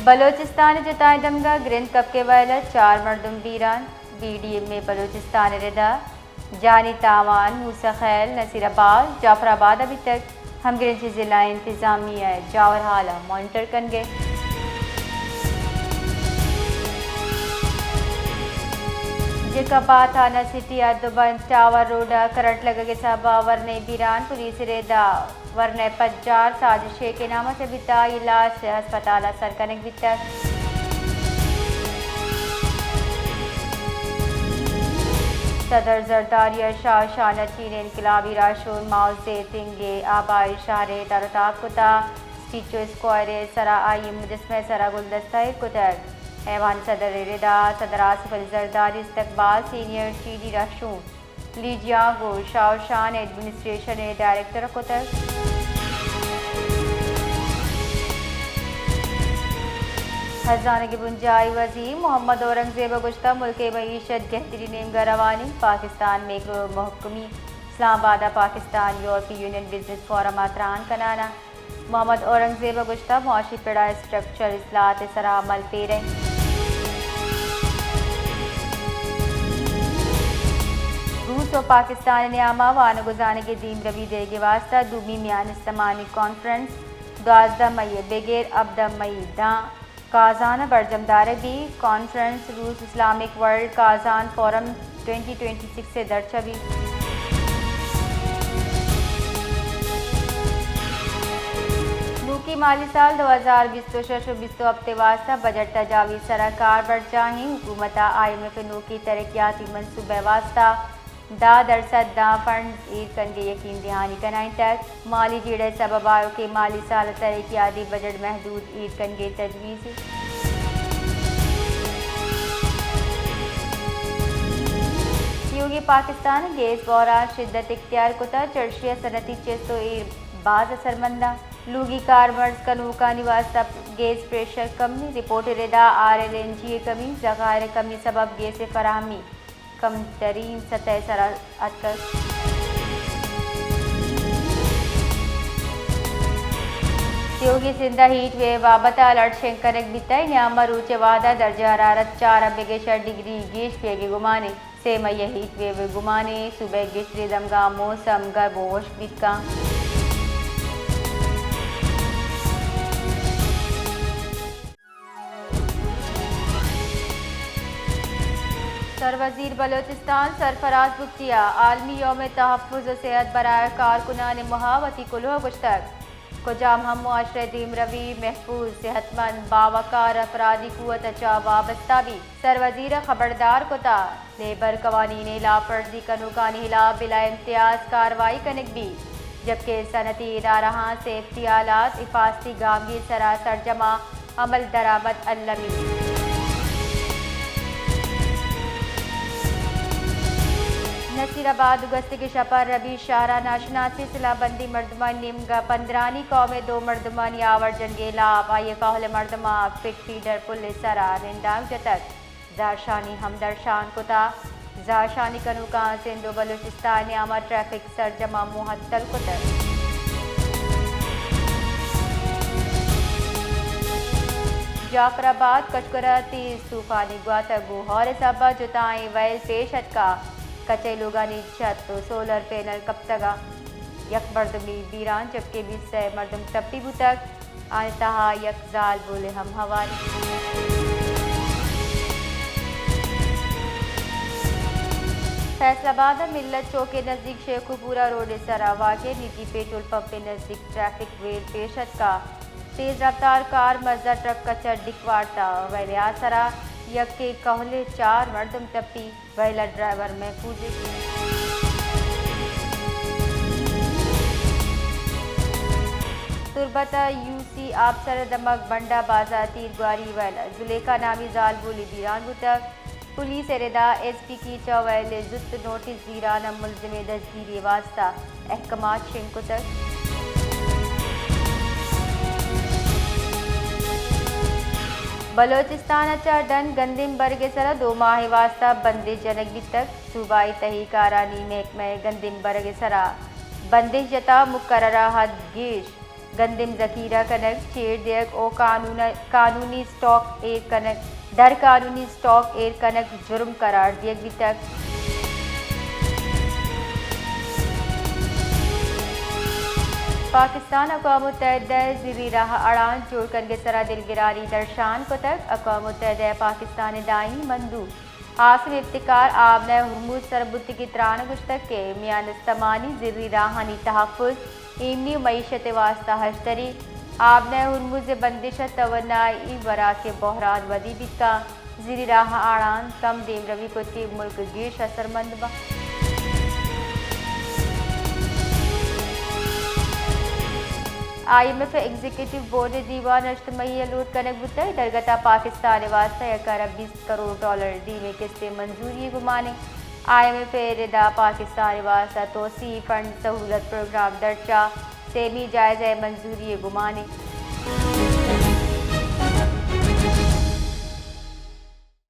Balochistan जताए दमगा ग्रिंद cup के वाला 4 मरदम बीरान BDM में बलोचिस्तान रिदा जानी तावान मूसा खैल नसीराबाद जाफराबाद अभी तक हम ग्रिंद जिला इंतजामिया जावर हाला मॉनिटर कर गए। जिकबा थाना सिटी अदुबन टावर रोड करंट लगे के साबा वरने बीरान पुलिस रेदा वरने पज्जार साजिशे के नाम से बिता इलाज से अस्पताल असर कनेक बितक सदर जरदारिया शाह शानची ने इनकलाबी राशून माओ से तिंगे आबाई शाहरे तरताब कुता स्टीचो स्क्वायरे सरा आई मुजस्मे सरा गुलदस्ता कुतर ऐवान सदर रिदा सदर आसिफ अली जरदारी इस्तकबाल सीनियर चीनी राशून लीजियागो शाहशान एडमिनिस्ट्रेशन डायरेक्टर कुतर खजाना की बुंजाई वजीर मोहम्मद औरंगजेब गुश्ता मुल्क मईशत गहतरी नेम गरवानी पाकिस्तान में महकमी इस्लामाबाद पाकिस्तान यूरोपीय यूनियन बिजनेस फोरम अतरान कनाना मोहम्मद औरंगजेब गुश्ता मुआशी पेड़ा स्ट्रक्चर इस्लात सरा अमल पेरे रूस और पाकिस्तान ने आमा वान गुजाने के दीम रवि देगे वास्ता दूमी मियान इस्लामी कॉन्फ्रेंस 12 मई बेगैर अब्दा मई दा काजान बरजमदार भी कॉन्फ्रेंस रूस इस्लामिक वर्ल्ड काजान फोरम 2026 से दरचवी मुल्की माली साल 2020-20 हफ्ते वास्ता बजट तजावीज़ सरकार बढ़ चाही हुकूमत IMF की तरक्याती मनसूबे वास्ता 10% दा फंड ईद कनगे यकीन दहानी कनाई तक माली जीड़े सबब आयो के माली साल तरक्याती बजट महदूद ईद कनगे तजवीज़ योगी पाकिस्तान गैस बौरा शिद्दत इख्तियार कुता चर्शिया सनती चेस्तो बाज असरमंदा लूगी कारबर्स कनूका निवास्ता गैस प्रेशर कमी रिपोर्ट रिदा RLNG कमी जखायर कमी सबब गैस फराहमी कम तरीन सतह सरा अतक योगी सिंधा हीट वे बाबत अलर्ट शेंकर बिताई न्यामा रूचे वादा दर्जा हरारत 4 बेगेशर डिग्री गेश पेगे गुमाने से मई हीट वे गुमाने सुबह गेशरी दमगा मौसम गर्मोश बिका सरवजीर बलोचिस्तान सरफराज बुख्तिया आलमी यौम तहफ़्फ़ुज़ सेहत बराए कारकुनान महावती कुल्ह गुश्तक को जाम हम मुआशरे दीम रवी महफूज सेहतमंद बावकार अफरादी कुव्वत चा वाबस्ता भी सरवजीर खबरदार कुता लेबर कवानीन लाफर्जी कनूकानी हिलाफ बिला इम्तियाज कार्रवाई कनक भी जबकि सनती इदारा सेफ्टी आलात हिफाजती गामी सरा सरजमा अमल दरामद अल्लमी नसीराबाद गस्त के शपर रबी शाहरा नाशनासी सिलाबंदी मर्दमा निमगा 15 कौमे 2 मर्दमानी आवर जंगेला आये काहल मर्दमा फिट फीडर पुलिस सरा निंदांग जतक जारशानी हमदरशान कुता जारशानी कनूका सिंधु बलूचिस्तान आमा ट्रैफिक सरजमा मुहत्तल कुतर जाफराबाद कचकरा तीज तूफानी ग्वाता गुहौर सबा जुताई वैल पेशत का कच्चे लोगानी छत तो सोलर पैनल कब तगा यक मर्दमी बीरान जबकि 20 मर्दम टप्पी बुतक आनतहा यक जाल बोले हम हवानी फैसलाबाद मिल्लत चौक के नज़दीक शेखुपुरा रोड सरा वाक़े निजी पेट्रोल पंप के नज़दीक ट्रैफिक वेल पेशत का तेज़ रफ्तार कार मजदा ट्रक कचर दिखवारता वैलिया सरा यक के कहले 4 मर्दम टप्पी वैला ड्राइवर महफूज तुरबता यूसी आपसर दमक बंडा बाजार तीर ग्वारी वैला जुलेखा नामी जाल बोली बीरान बुतक पुलिस एरेदा SP की चौवैले जुत नोटिस जीराना मुलजिम दस्तगीरी वास्ता अहकमात शिंको तक बलोचिस्तान डन गंदिम बरगे सरा 2 माह वास्ता बंदिश जनक भी तक सूबाई तहीकारानी महकमा गंदिम बरगे सरा बंदिश जता मुकर्ररा हद गेश गंदिम जखीरा कनक चेड़ देक ओ कानूनी स्टॉक एयर कनक दर कानूनी स्टॉक एयर कनक जुर्म करार दियक भी तक पाकिस्तान अक़वाम मुत्तहिदा ज़ीरी राह अड़ान जोड़ करके सरा दिलगिरारी दर्शान को तक अक़वाम मुत्तहिदा पाकिस्तान दाई मंदूब आसिम इफ्तिकार आबना हुर्मुज सरबुत्ती की त्रान गुश्तक के मियान इस्तमानी ज़ीरी राहानी तहफ़्फ़ुज़ इमनी मईशत वास्ता हश्तरी आबना हुर्मुज बंदिश तवन्नाई वरा के बहरान वदी बिका ज़ीरी राह अड़ान कम देम रवि को तीब मुल्क गिश असरमंद बा IMF एग्जीक्यूटिव बोर्ड दीवान अज्तमई लूट कनक बुतई दरगता पाकिस्तान वास्ता 20 करोड़ डॉलर दी में किस्तें मंजूरी गुमाने IMF रिदा पाकिस्तान वास्ता तोसी फंड सहूलत प्रोग्राम दर्जा सेमी जायजा मंजूरी गुमाने